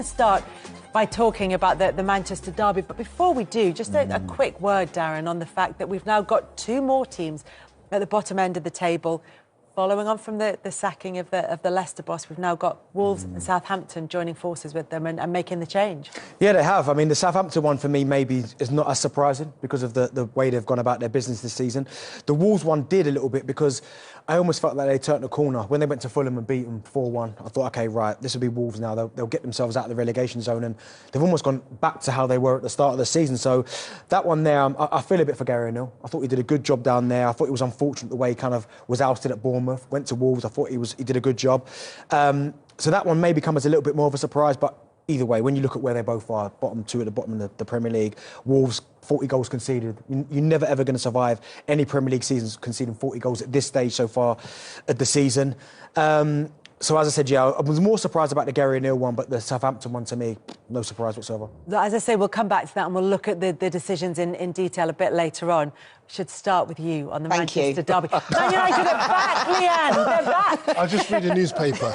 Start by talking about the Manchester derby, but before we do, just a quick word, Darren, on the fact that we've now got two more teams at the bottom end of the table. Following on from the sacking of the Leicester boss, we've now got Wolves and Southampton joining forces with them and making the change. Yeah, they have. I mean, the Southampton one for me maybe is not as surprising because of the way they've gone about their business this season. The Wolves one did a little bit because I almost felt like they turned the corner. When they went to Fulham and beat them 4-1, I thought, OK, right, this will be Wolves now. They'll get themselves out of the relegation zone, and they've almost gone back to how they were at the start of the season. So that one there, I feel a bit for Gary O'Neill. I thought he did a good job down there. I thought it was unfortunate the way he kind of was ousted at Bournemouth, went to Wolves. I thought he did a good job. So that one maybe comes as a little bit more of a surprise, but either way, when you look at where they both are, bottom two at the bottom of the Premier League, Wolves, 40 goals conceded. You're never, ever going to survive any Premier League seasons conceding 40 goals at this stage so far at the season. So, as I said, yeah, I was more surprised about the Gary O'Neill one, but the Southampton one, to me, no surprise whatsoever. As I say, we'll come back to that and we'll look at the decisions in detail a bit later on. Should start with you on the Manchester derby. Man United are back, Leanne. They're back. I just read a newspaper.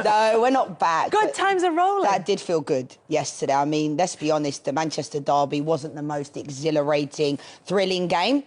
No, we're not back. Good times are rolling. That did feel good yesterday. I mean, let's be honest, the Manchester derby wasn't the most exhilarating, thrilling game.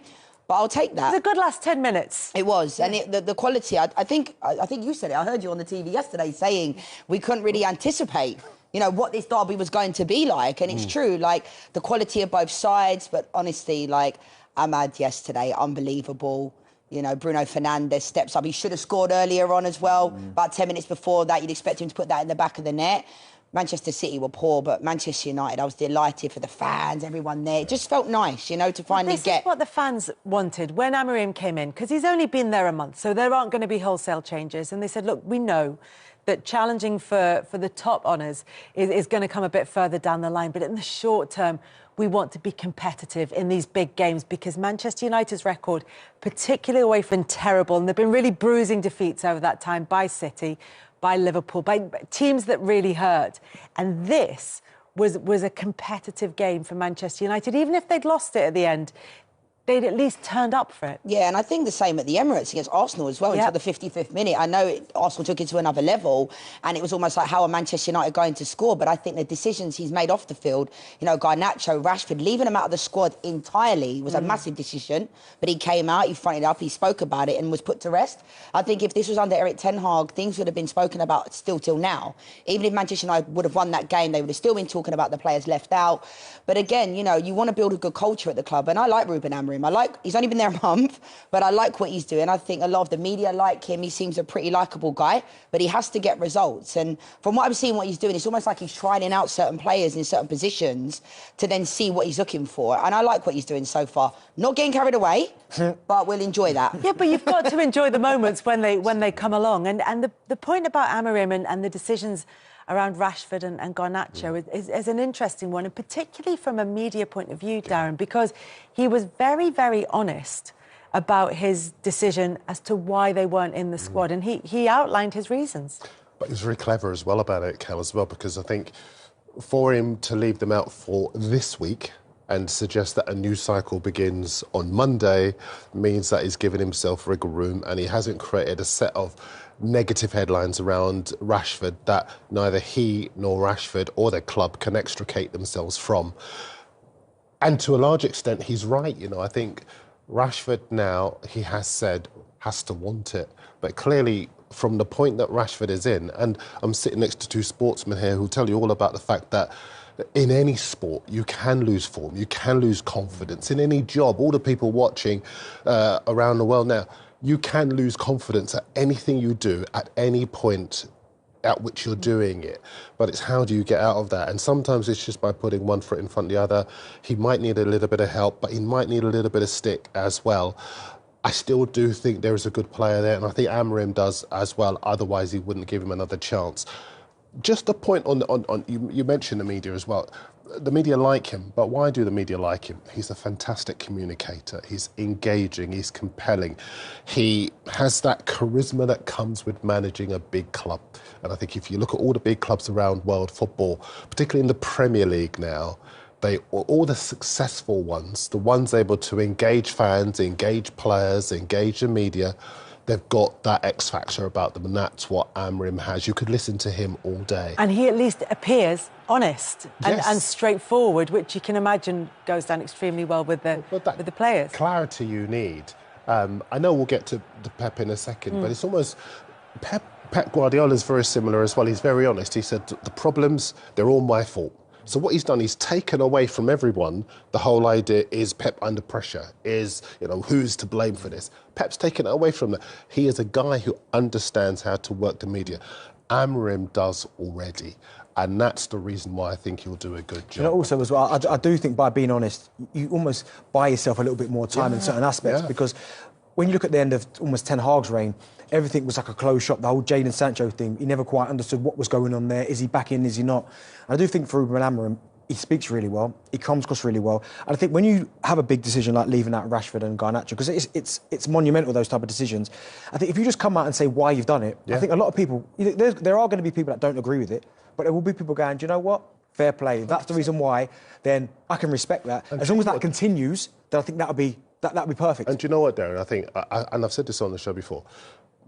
But I'll take that. It was a good last 10 minutes. It was. Yeah. And the quality, I think you said it. I heard you on the TV yesterday saying we couldn't really anticipate, you know, what this derby was going to be like. And it's true, like, the quality of both sides. But honestly, like, Ahmad yesterday, unbelievable. You know, Bruno Fernandes steps up. He should have scored earlier on as well. About 10 minutes before that, you'd expect him to put that in the back of the net. Manchester City were poor, but Manchester United, I was delighted for the fans, everyone there. It just felt nice, you know, to finally get... This is what the fans wanted when Amorim came in, because he's only been there a month, so there aren't going to be wholesale changes. And they said, look, we know that challenging for the top honours is going to come a bit further down the line, but in the short term, we want to be competitive in these big games because Manchester United's record, particularly away from, terrible, and they've been really bruising defeats over that time by City, by Liverpool, by teams that really hurt. And this was a competitive game for Manchester United. Even if they'd lost it at the end, they'd at least turned up for it. Yeah, and I think the same at the Emirates against Arsenal as well, until the 55th minute. I know Arsenal took it to another level, and it was almost like, how are Manchester United going to score? But I think the decisions he's made off the field, you know, Garnacho, Rashford, leaving them out of the squad entirely was a massive decision. But he came out, he fronted up, he spoke about it and was put to rest. I think if this was under Erik ten Hag, things would have been spoken about still till now. Even if Manchester United would have won that game, they would have still been talking about the players left out. But again, you know, you want to build a good culture at the club, and I like Ruben Amorim. He's only been there a month, but I like what he's doing. I think a lot of the media like him. He seems a pretty likeable guy, but he has to get results. And from what I'm seeing, what he's doing, it's almost like he's trying out certain players in certain positions to then see what he's looking for. And I like what he's doing so far. Not getting carried away, but we'll enjoy that. Yeah, but you've got to enjoy the moments when they come along. And the point about Amorim and the decisions around Rashford and Garnacho is an interesting one, and particularly from a media point of view, Darren, because he was very, very honest about his decision as to why they weren't in the squad, and he outlined his reasons. But he was very clever as well about it, Cal, as well, because I think for him to leave them out for this week and suggest that a new cycle begins on Monday means that he's given himself wriggle room, and he hasn't created a set of negative headlines around Rashford that neither he nor Rashford or their club can extricate themselves from. And to a large extent, he's right. You know, I think Rashford now, he has said, has to want it. But clearly, from the point that Rashford is in, and I'm sitting next to two sportsmen here who tell you all about the fact that in any sport, you can lose form, you can lose confidence. In any job, all the people watching around the world now, you can lose confidence at anything you do at any point at which you're doing it. But it's how do you get out of that? And sometimes it's just by putting one foot in front of the other. He might need a little bit of help, but he might need a little bit of stick as well. I still do think there is a good player there, and I think Amorim does as well. Otherwise, he wouldn't give him another chance. Just a point on you mentioned the media as well. The media like him, but why do the media like him? He's a fantastic communicator. He's engaging, he's compelling. He has that charisma that comes with managing a big club. And I think if you look at all the big clubs around world football, particularly in the Premier League now, all the successful ones, the ones able to engage fans, engage players, engage the media, they've got that X factor about them, and that's what Amorim has. You could listen to him all day. And he at least appears honest and straightforward, which you can imagine goes down extremely well with the players. Clarity you need. I know we'll get to the Pep in a second, but it's almost... Pep Guardiola's very similar as well. He's very honest. He said, the problems, they're all my fault. So what he's done, he's taken away from everyone the whole idea is Pep under pressure, is, who's to blame for this? Pep's taken it away from that. He is a guy who understands how to work the media. Amorim does already. And that's the reason why I think he'll do a good job. Also as well, I do think by being honest, you almost buy yourself a little bit more time in certain aspects because when you look at the end of almost Ten Hag's reign, everything was like a closed shop. The whole Jadon Sancho thing, he never quite understood what was going on there. Is he back in? Is he not? And I do think for Ruben Amorim, he speaks really well. He comes across really well. And I think when you have a big decision like leaving out Rashford and Garnacho, because it's monumental, those type of decisions, I think if you just come out and say why you've done it, I think a lot of people, there are going to be people that don't agree with it, but there will be people going, do you know what? Fair play. If that's the reason why, then I can respect that. And as long as that continues, then I think that'll be perfect. And do you know what, Darren? I think, and I've said this on the show before,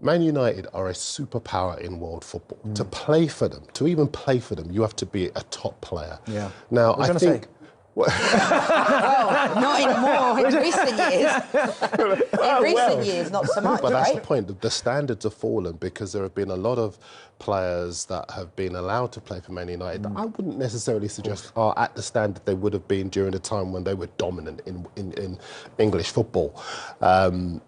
Man United are a superpower in world football. To play for them, to even play for them, you have to be a top player. Yeah. Now, I think... Well, not anymore in recent years. In recent years, not so much, but that's the point. The standards have fallen because there have been a lot of players that have been allowed to play for Man United that I wouldn't necessarily suggest are at the standard they would have been during the time when they were dominant in English football. And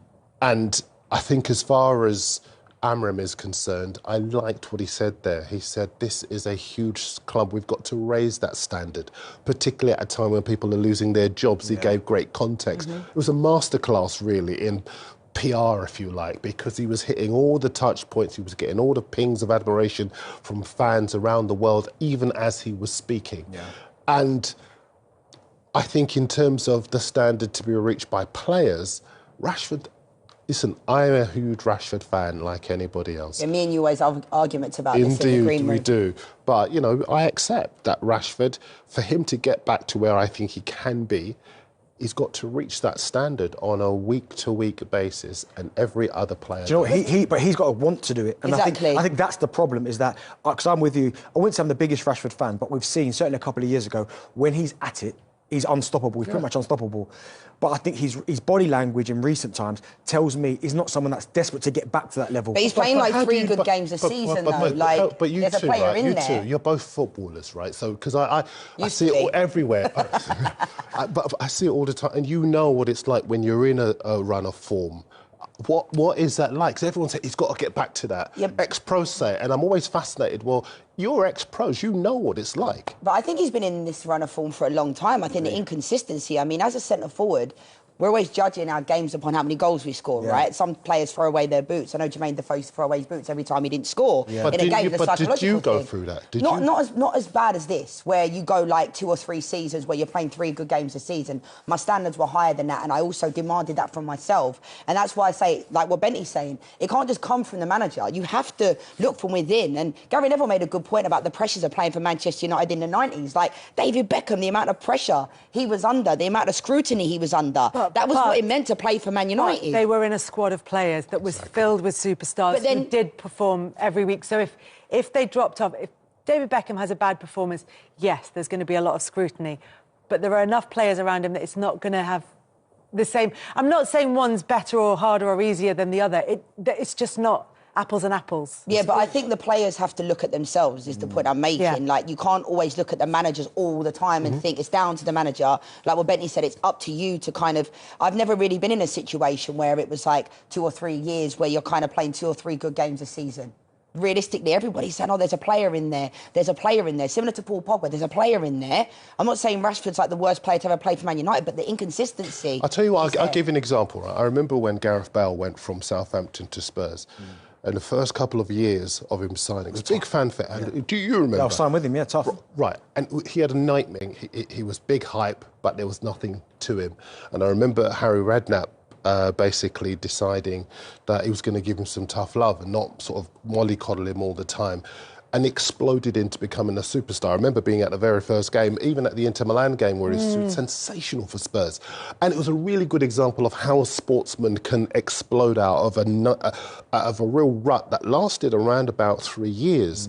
I think as far as Amorim is concerned, I liked what he said there. He said, this is a huge club. We've got to raise that standard, particularly at a time when people are losing their jobs. He gave great context. It was a masterclass, really, in PR, if you like, because he was hitting all the touch points. He was getting all the pings of admiration from fans around the world, even as he was speaking. And I think in terms of the standard to be reached by players, Rashford... Listen, I'm a huge Rashford fan like anybody else. Yeah, me and you always have arguments about this in the green room. Indeed, we do. But, I accept that Rashford, for him to get back to where I think he can be, he's got to reach that standard on a week-to-week basis, and every other player... Do you know what? But he's got to want to do it. And exactly. I think that's the problem, is that... Because I'm with you, I wouldn't say I'm the biggest Rashford fan, but we've seen, certainly a couple of years ago, when he's at it, he's unstoppable. He's pretty much unstoppable. But I think his body language in recent times tells me he's not someone that's desperate to get back to that level. But he's playing like three good games a season, though. But you there's two, a player right? in You there. two, you're both footballers, right? So, because I see it all everywhere. But I see it all the time. And you know what it's like when you're in a run of form. What is that like? Because everyone says he's got to get back to that. Ex-pros say, and I'm always fascinated. Well, you're ex-pros, you know what it's like. But I think he's been in this run of form for a long time. I think the inconsistency, as a centre-forward, we're always judging our games upon how many goals we score, right? Some players throw away their boots. I know Jermaine Defoe used to throw away his boots every time he didn't score. But did you go through that? Not as bad as this, where you go like 2 or 3 seasons where you're playing 3 good games a season. My standards were higher than that, and I also demanded that from myself. And that's why I say, like what Benty's saying, it can't just come from the manager. You have to look from within. And Gary Neville made a good point about the pressures of playing for Manchester United in the 90s. Like David Beckham, the amount of pressure he was under, the amount of scrutiny he was under. That was what it meant to play for Man United. They were in a squad of players that was filled with superstars who did perform every week. So if they dropped off, if David Beckham has a bad performance, yes, there's going to be a lot of scrutiny. But there are enough players around him that it's not going to have the same... I'm not saying one's better or harder or easier than the other. It's just not apples and apples. Yeah, but I think the players have to look at themselves, is the point I'm making. Yeah. Like, you can't always look at the managers all the time and think it's down to the manager. Like what Bentley said, it's up to you to kind of... I've never really been in a situation where it was like 2 or 3 years where you're kind of playing 2 or 3 good games a season. Realistically, everybody's saying, there's a player in there. There's a player in there. Similar to Paul Pogba, there's a player in there. I'm not saying Rashford's like the worst player to ever play for Man United, but the inconsistency... I'll tell you what, I'll give you an example. Right? I remember when Gareth Bale went from Southampton to Spurs. And the first couple of years of him signing, it was big fanfare. And do you remember? I'll sign with him, tough. Right, and he had a nightmare. He was big hype, but there was nothing to him. And I remember Harry Redknapp basically deciding that he was going to give him some tough love and not sort of mollycoddle him all the time. and exploded into becoming a superstar. I remember being at the very first game, even at the Inter Milan game, where he was sensational for Spurs. And it was a really good example of how a sportsman can explode out of a real rut that lasted around about 3 years.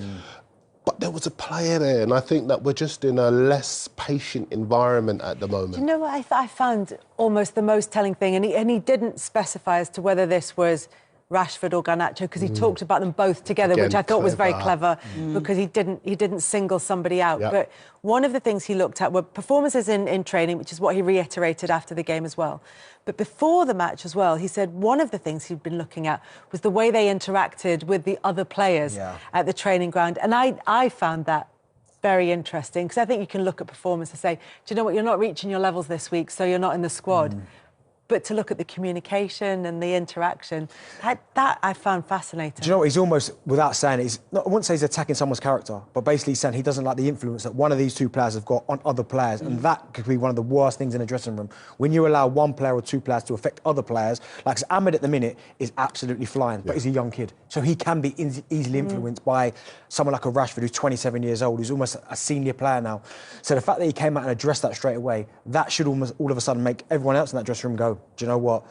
But there was a player there, and I think that we're just in a less patient environment at the moment. Do you know what I found almost the most telling thing? And he didn't specify as to whether this was Rashford or Garnacho, because he talked about them both together, Again, which I thought was very clever, Mm. because he didn't single somebody out. Yep. But one of the things he looked at were performances in training, which is what he reiterated after the game as well. But before the match as well, he said one of the things he'd been looking at was the way they interacted with the other players at the training ground. And I found that very interesting, because I think you can look at performance and say, do you know what, you're not reaching your levels this week, so you're not in the squad. But to look at the communication and the interaction, that I found fascinating. Do you know what? He's almost, without saying it, I wouldn't say he's attacking someone's character, but basically he's saying he doesn't like the influence that one of these two players have got on other players, and that could be one of the worst things in a dressing room. When you allow one player or two players to affect other players, like Ahmed at the minute is absolutely flying, but he's a young kid, so he can be easily influenced by someone like a Rashford who's 27 years old, who's almost a senior player now. So the fact that he came out and addressed that straight away, that should almost all of a sudden make everyone else in that dressing room go, do you know what?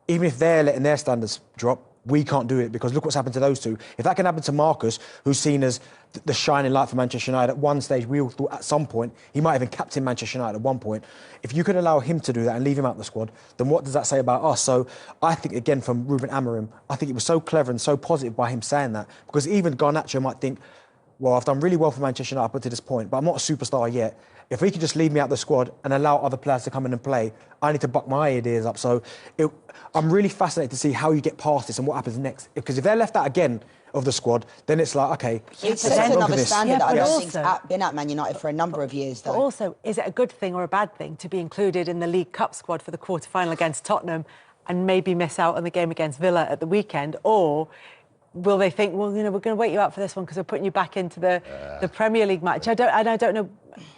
Even if they're letting their standards drop, we can't do it, because look what's happened to those two. If that can happen to Marcus, who's seen as the shining light for Manchester United, at one stage we all thought at some point he might even captain Manchester United at one point. If you could allow him to do that and leave him out the squad, then what does that say about us? So I think, again, from Ruben Amorim, I think it was so clever and so positive by him saying that, because even Garnacho might think, well, I've done really well for Manchester United up to this point, but I'm not a superstar yet. If he could just leave me out the squad and allow other players to come in and play, I need to buck my ideas up. So I'm really fascinated to see how you get past this and what happens next. Because if they're left out again of the squad, then it's like, OK, It's let's not another this. standard that I but don't think's also- been at Man United for a number of years, though. But also, is it a good thing or a bad thing to be included in the League Cup squad for the quarter-final against Tottenham and maybe miss out on the game against Villa at the weekend? Or will they think, well, you know, we're going to wait you out for this one because we're putting you back into the Premier League match? I don't know.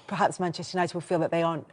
Perhaps Manchester United will feel that they're not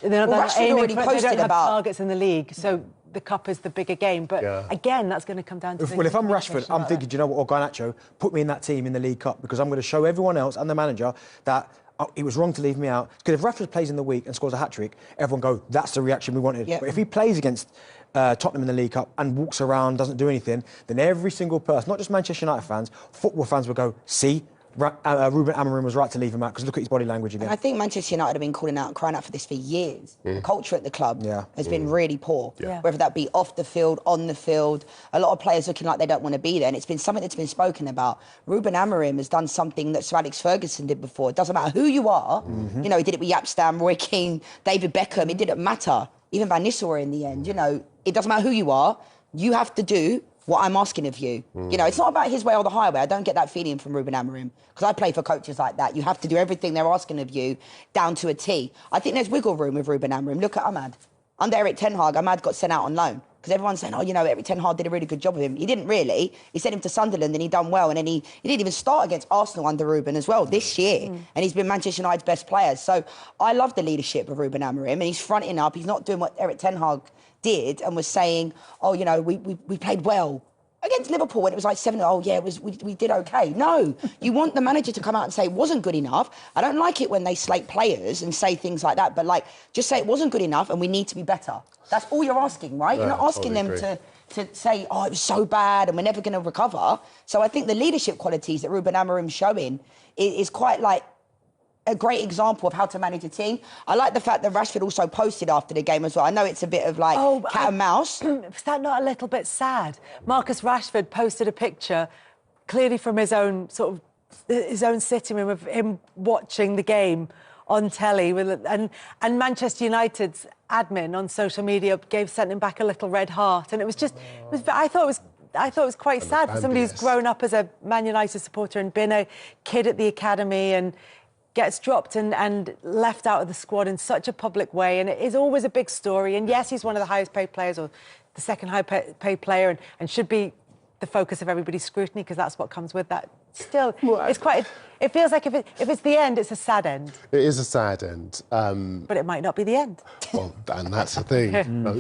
Rashford aiming already for, they posted don't have about targets in the league, so the cup is the bigger game. But again, that's going to come down to Well, if I'm Rashford, I'm thinking, do you know what, or Garnacho, put me in that team in the League Cup, because I'm going to show everyone else and the manager that it was wrong to leave me out. Because if Rashford plays in the week and scores a hat-trick, everyone go, that's the reaction we wanted. Yep. But if he plays against Tottenham in the League Cup and walks around, doesn't do anything, then every single person, not just Manchester United fans, football fans will go, see, Ruben Amorim was right to leave him out, because look at his body language again. And I think Manchester United have been calling out and crying out for this for years. The culture at the club has been really poor, whether that be off the field, on the field. A lot of players looking like they don't want to be there, and it's been something that's been spoken about. Ruben Amorim has done something that Sir Alex Ferguson did before. It doesn't matter who you are. You know, he did it with Yapstam, Roy Keane, David Beckham. It didn't matter. Even Van Nistelrooy in the end. You know, it doesn't matter who you are. You have to do what I'm asking of you. You know, it's not about his way or the highway. I don't get that feeling from Ruben Amorim, because I play for coaches like that. You have to do everything they're asking of you down to a T. I think there's wiggle room with Ruben Amorim. Look at Ahmad. Under Eric Ten Hag, Ahmad got sent out on loan, because everyone's saying, oh, you know, Eric Ten Hag did a really good job with him. He didn't really. He sent him to Sunderland and he done well, and then he didn't even start against Arsenal under Ruben as well this year, and he's been Manchester United's best player. So I love the leadership of Ruben Amorim, and he's fronting up. He's not doing what Eric Ten Hag did and was saying, oh, you know, we played well against Liverpool when it was like 7, oh yeah, we did okay. No, you want the manager to come out and say it wasn't good enough. I don't like it when they slate players and say things like that, but like, just say it wasn't good enough and we need to be better. That's all you're asking, right? You're not asking them to say, oh, it was so bad and we're never going to recover. So I think the leadership qualities that Ruben Amorim's showing is quite like a great example of how to manage a team. I like the fact that Rashford also posted after the game as well. I know it's a bit of like cat and mouse. Was that not a little bit sad? Marcus Rashford posted a picture, clearly from his own sitting room, of him watching the game on telly, and Manchester United's admin on social media sent him back a little red heart, and it was just, I thought it was quite sad for somebody who's grown up as a Man United supporter and been a kid at the academy and gets dropped and left out of the squad in such a public way. And it is always a big story. And yes, he's one of the highest paid players, or the second highest paid player, and should be the focus of everybody's scrutiny, because that's what comes with that still, it's quite... It feels like if it's the end, it's a sad end. It is a sad end. But it might not be the end. Well, and that's the thing.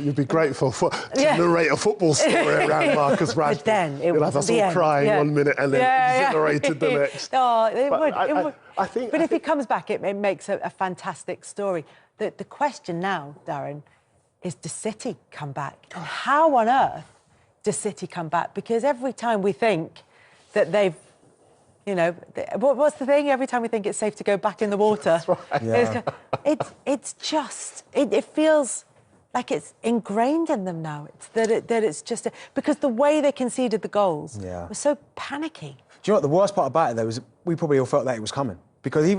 You'd be grateful to narrate a football story around Marcus Rashford. But then it You'll have us all crying 1 minute and then exhilarated the next. Oh, it would. I think... But if he comes back, it makes a fantastic story. The question now, Darren, is does City come back? And how on earth does City come back? Because every time we think that they've... You know, what's the thing? Every time we think it's safe to go back in the water, it's just... It feels like it's ingrained in them now. It's just... because the way they conceded the goals was so panicky. Do you know what the worst part about it, though, is we probably all felt that it was coming. Because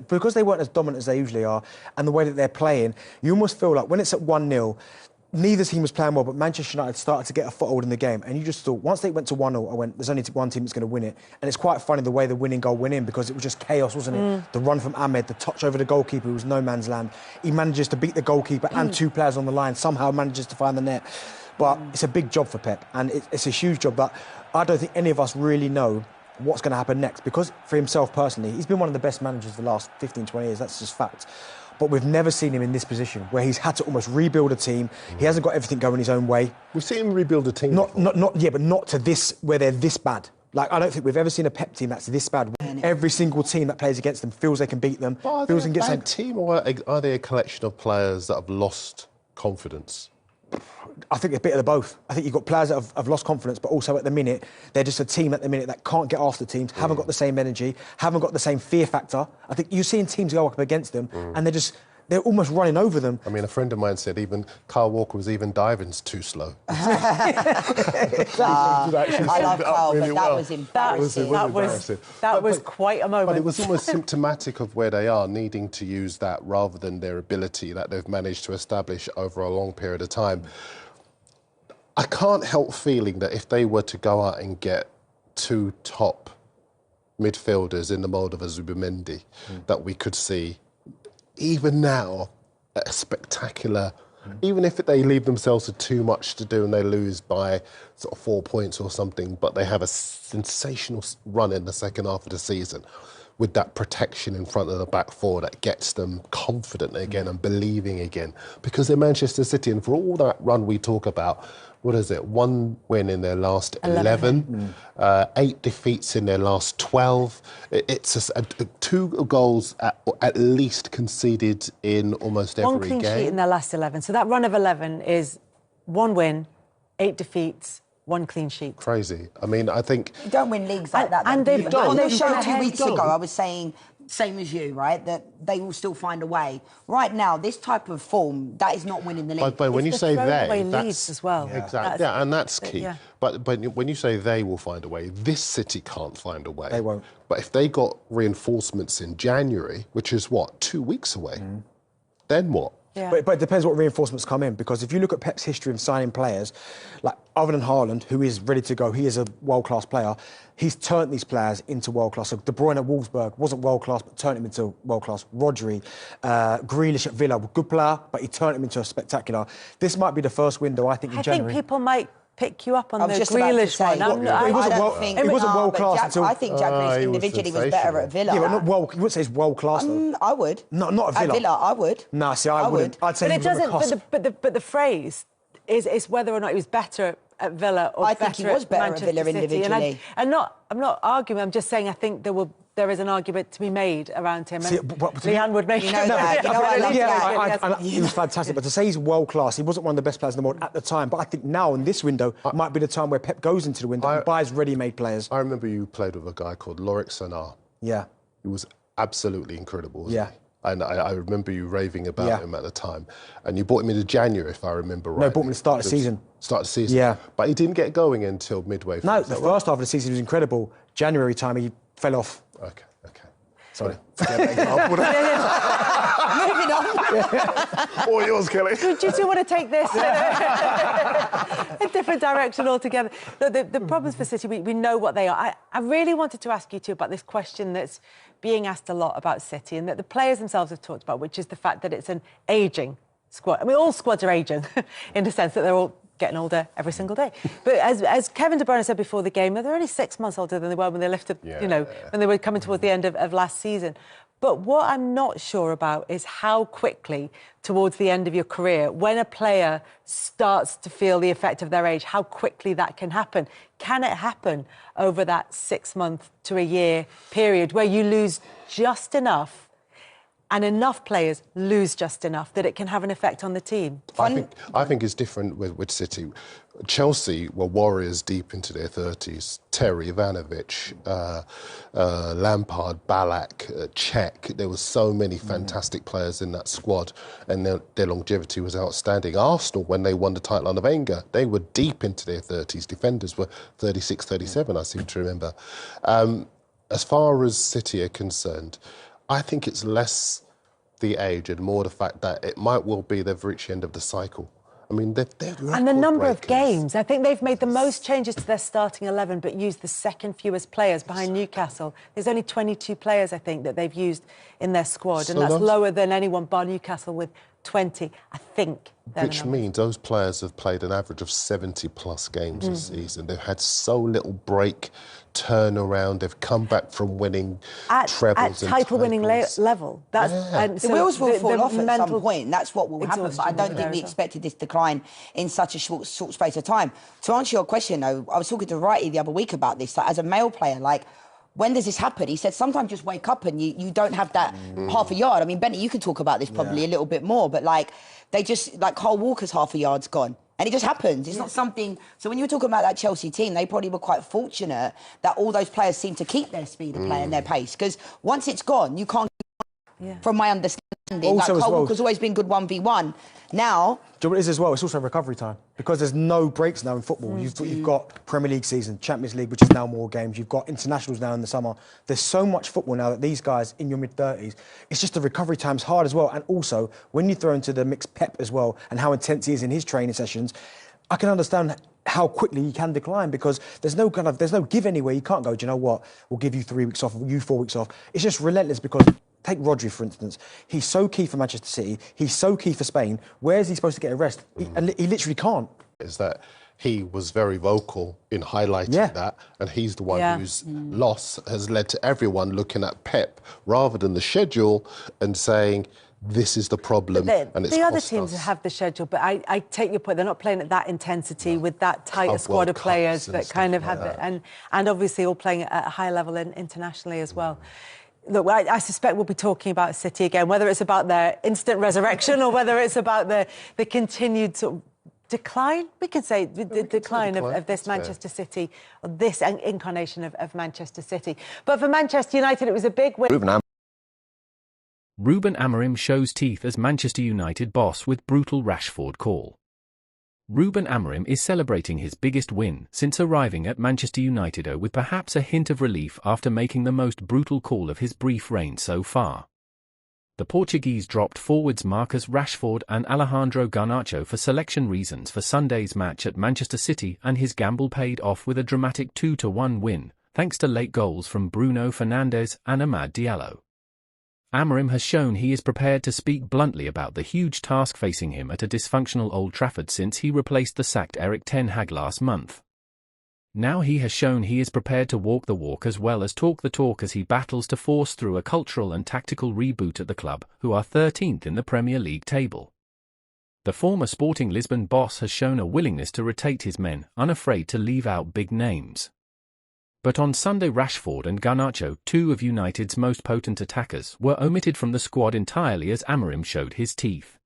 because they weren't as dominant as they usually are, and the way that they're playing, you almost feel like when it's at 1-0, neither team was playing well, but Manchester United started to get a foothold in the game. And you just thought, once they went to 1-0, I went, there's only one team that's going to win it. And it's quite funny the way the winning goal went in, because it was just chaos, wasn't it? The run from Ahmed, the touch over the goalkeeper, who was no man's land. He manages to beat the goalkeeper and two players on the line, somehow manages to find the net. But it's a big job for Pep, and it's a huge job that I don't think any of us really know what's going to happen next. Because for himself personally, he's been one of the best managers the last 15, 20 years, that's just fact. But we've never seen him in this position, where he's had to almost rebuild a team. He hasn't got everything going his own way. We've seen him rebuild a team. But not to this, where they're this bad. Like, I don't think we've ever seen a Pep team that's this bad. Every single team that plays against them feels they can beat them. But feels are they they can a bad team, or are they a collection of players that have lost confidence? I think a bit of the both. I think you've got players that have lost confidence, but also at the minute, they're just a team at the minute that can't get after teams, haven't got the same energy, haven't got the same fear factor. I think you're seeing teams go up against them, and they're almost running over them. I mean, a friend of mine said even Kyle Walker was even diving's too slow. I love Kyle, but that was embarrassing. That was quite a moment. But it was almost symptomatic of where they are, needing to use that rather than their ability that they've managed to establish over a long period of time. I can't help feeling that if they were to go out and get two top midfielders in the mould of a Zubimendi, that we could see, even now, a spectacular... Even if they leave themselves with too much to do and they lose by sort of 4 points or something, but they have a sensational run in the second half of the season with that protection in front of the back four that gets them confident again and believing again. Because they're Manchester City, and for all that run we talk about, what is it, 1 win in their last 11, 8 defeats in their last 12. It's 2 goals at least conceded in almost every game. 1 clean sheet in their last 11. So that run of 11 is 1 win, 8 defeats, 1 clean sheet. Crazy. I mean, I think... You don't win leagues like that. And they've on the show gone 2 ahead. weeks ago, I was saying, same as you, right, that they will still find a way. Right now, this type of form, that is not winning the league. But when you say they, that's as well. Exactly, and that's key. Yeah. But when you say they will find a way, this City can't find a way. They won't. But if they got reinforcements in January, which is what, 2 weeks away, then what? Yeah. But it depends what reinforcements come in, because if you look at Pep's history of signing players, like other than Haaland, who is ready to go, he is a world-class player, he's turned these players into world-class. So De Bruyne at Wolfsburg wasn't world-class, but turned him into world-class. Rodri, Grealish at Villa, good player, but he turned him into a spectacular. This might be the first window, I think, in January. I think people might pick you up on the Grealish one. He wasn't world-class until... I think Jack Grealish individually was better at Villa. Yeah, but not you wouldn't say he's world-class, though. I would. Not at Villa. At Villa, I would. Nah, see, I wouldn't. I'd say but it doesn't... But the phrase is whether or not he was better at Villa or better at Manchester City. I think he was better at Villa individually. And I'm not arguing, I'm just saying I think there is an argument to be made around him. And Leanne would make it. He was fantastic, but to say he's world-class, he wasn't one of the best players in the world at the time, but I think now in this window might be the time where Pep goes into the window and buys ready-made players. I remember you played with a guy called Lorik Sanar. Yeah. He was absolutely incredible, wasn't he? And I remember you raving about him at the time. And you bought him into January, if I remember right. No, bought him at the start of the season. Start of the season? Yeah. But he didn't get going until midway through. No, the first half of the season was incredible. January time, he fell off. Okay. Sorry. Forget that example. Moving on. All yours, Kelly. Do you want to take this a different direction altogether? The problems for City, we know what they are. I really wanted to ask you too about this question that's being asked a lot about City and that the players themselves have talked about, which is the fact that it's an ageing squad. I mean, all squads are ageing in the sense that they're all getting older every single day. But as Kevin De Bruyne said before the game, they're only 6 months older than they were when they lifted, when they were coming towards the end of last season. But what I'm not sure about is how quickly, towards the end of your career, when a player starts to feel the effect of their age, how quickly that can happen. Can it happen over that 6 month to a year period where you lose just enough and enough players lose just enough that it can have an effect on the team? I think it's different with City. Chelsea were warriors deep into their 30s. Terry, Ivanovic, Lampard, Ballack, Cech. There were so many fantastic players in that squad, and their longevity was outstanding. Arsenal, when they won the title under Wenger, they were deep into their 30s. Defenders were 36, 37, I seem to remember. As far as City are concerned, I think it's less the age and more the fact that it might well be they've reached the end of the cycle. I mean, they're and the number of games. I think they've made the most changes to their starting 11, but used the second fewest players behind Newcastle. There's only 22 players, I think, that they've used in their squad, and that's lower than anyone bar Newcastle with 20, I think. Which means those players have played an average of 70-plus games this season. They've had so little break, turnaround. They've come back from winning trebles at title-winning level. That's and so the wheels will fall off at some point. That's what will happen. But I don't think we expected this decline in such a short space of time. To answer your question, though, I was talking to Wrighty the other week about this. Like, as a male player, like, when does this happen? He said sometimes just wake up and you don't have that half a yard. I mean, Benny, you could talk about this probably a little bit more, but like they just, like Cole Walker's half a yard's gone. And it just happens. It's not something... So when you were talking about that Chelsea team, they probably were quite fortunate that all those players seem to keep their speed of play and their pace. Because once it's gone, you can't... From my understanding, also, like Cole Walker's always been good 1v1. Now... Do you know what it is as well? It's also recovery time. Because there's no breaks now in football. You've got Premier League season, Champions League, which is now more games. You've got internationals now in the summer. There's so much football now that these guys in your mid-30s, it's just the recovery time's hard as well. And also, when you throw into the mix Pep as well and how intense he is in his training sessions, I can understand how quickly he can decline because there's no give anywhere. You can't go, do you know what? We'll give you 3 weeks off, you 4 weeks off. It's just relentless because... Take Rodri, for instance. He's so key for Manchester City. He's so key for Spain. Where is he supposed to get a rest? And he literally can't. Is that he was very vocal in highlighting that, and he's the one whose loss has led to everyone looking at Pep rather than the schedule and saying, this is the problem, and it's the other teams have the schedule, but I take your point. They're not playing at that intensity with that tighter squad of players that kind of have it, and obviously all playing at a high level internationally as well. Look, I suspect we'll be talking about City again, whether it's about their instant resurrection or whether it's about the continued sort of decline. We could say the decline of this Manchester City, or this incarnation of Manchester City. But for Manchester United, it was a big win. Ruben Amorim shows teeth as Manchester United boss with brutal Rashford call. Ruben Amorim is celebrating his biggest win since arriving at Manchester United with perhaps a hint of relief after making the most brutal call of his brief reign so far. The Portuguese dropped forwards Marcus Rashford and Alejandro Garnacho for selection reasons for Sunday's match at Manchester City, and his gamble paid off with a dramatic 2-1 win, thanks to late goals from Bruno Fernandes and Amad Diallo. Amorim has shown he is prepared to speak bluntly about the huge task facing him at a dysfunctional Old Trafford since he replaced the sacked Erik ten Hag last month. Now he has shown he is prepared to walk the walk as well as talk the talk as he battles to force through a cultural and tactical reboot at the club, who are 13th in the Premier League table. The former Sporting Lisbon boss has shown a willingness to rotate his men, unafraid to leave out big names. But on Sunday, Rashford and Garnacho, two of United's most potent attackers, were omitted from the squad entirely as Amorim showed his teeth.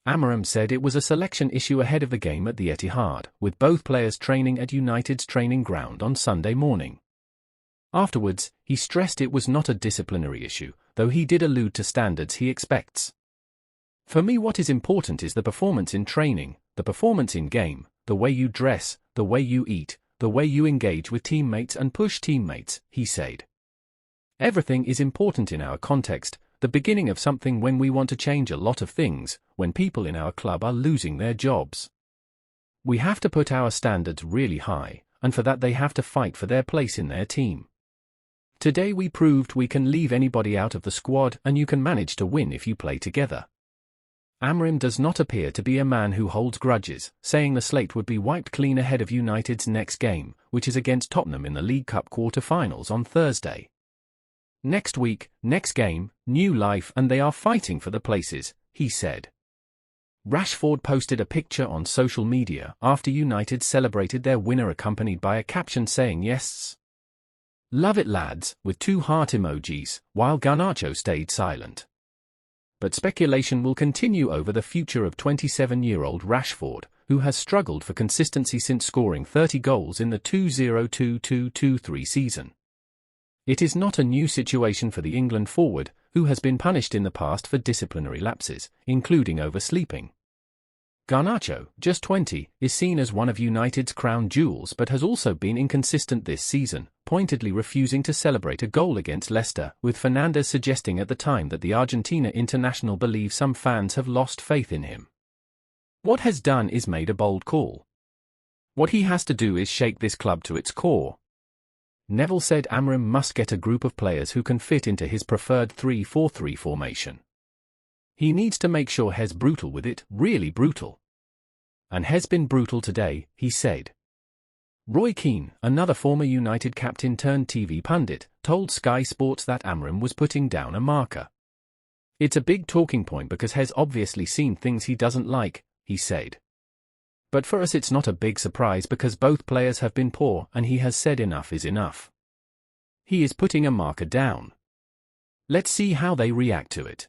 Amorim said it was a selection issue ahead of the game at the Etihad, with both players training at United's training ground on Sunday morning. Afterwards, he stressed it was not a disciplinary issue, though he did allude to standards he expects. For me, what is important is the performance in training, the performance in game, the way you dress, the way you eat, the way you engage with teammates and push teammates, he said. Everything is important in our context, the beginning of something when we want to change a lot of things, when people in our club are losing their jobs. We have to put our standards really high, and for that they have to fight for their place in their team. Today we proved we can leave anybody out of the squad and you can manage to win if you play together. Amorim does not appear to be a man who holds grudges, saying the slate would be wiped clean ahead of United's next game, which is against Tottenham in the League Cup quarter-finals on Thursday. Next week, next game, new life, and they are fighting for the places, he said. Rashford posted a picture on social media after United celebrated their winner, accompanied by a caption saying "Yes, love it lads," with 2 heart emojis, while Garnacho stayed silent. But speculation will continue over the future of 27-year-old Rashford, who has struggled for consistency since scoring 30 goals in the 2022-23 season. It is not a new situation for the England forward, who has been punished in the past for disciplinary lapses, including oversleeping. Garnacho, just 20, is seen as one of United's crown jewels but has also been inconsistent this season, pointedly refusing to celebrate a goal against Leicester, with Fernandes suggesting at the time that the Argentina international believes some fans have lost faith in him. What has done is made a bold call. What he has to do is shake this club to its core. Neville said Amorim must get a group of players who can fit into his preferred 3-4-3 formation. He needs to make sure he's brutal with it, really brutal. And has been brutal today, he said. Roy Keane, another former United captain turned TV pundit, told Sky Sports that Amorim was putting down a marker. It's a big talking point because he's obviously seen things he doesn't like, he said. But for us it's not a big surprise because both players have been poor and he has said enough is enough. He is putting a marker down. Let's see how they react to it.